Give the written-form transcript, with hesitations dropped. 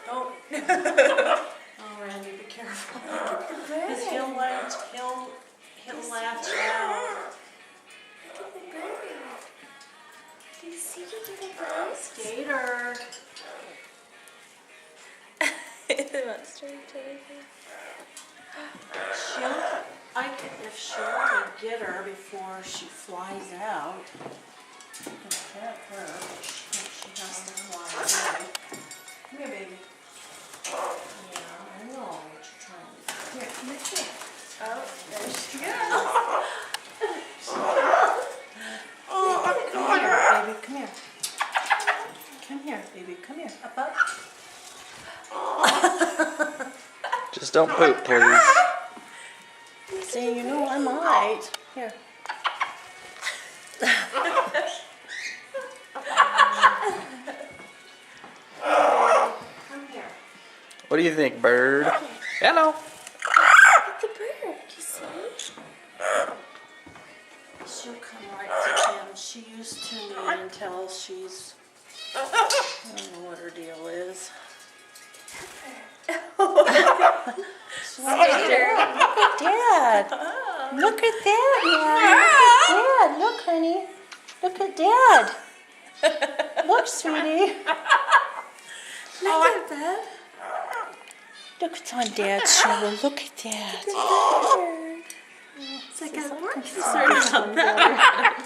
Don't. Oh, Randy, be careful. Because he'll latch out. Look at the bird. Do you see the little bird? Skater. It wants to reach everything. If she'll get her before she flies out. You can pet her. She has to fly away. Come here, baby. Yeah, I know what you're trying to do. Here, come here. Oh, there she goes. Come here, baby. Come here. Come here, baby. Come here. Up, up. Just don't poop, please. See, you know I might. Here. Come here. What do you think, bird? Hello. Look at the bird. You see? She'll come right to him. She used to me until she's, I don't know what her deal is. Look at Dad. Look at that, man. Look at Dad. Look, honey. Look at Dad. Look, sweetie. Look at that. Look what's on Dad's shoulder. Look at that. Bird. It's like a more concerned about that.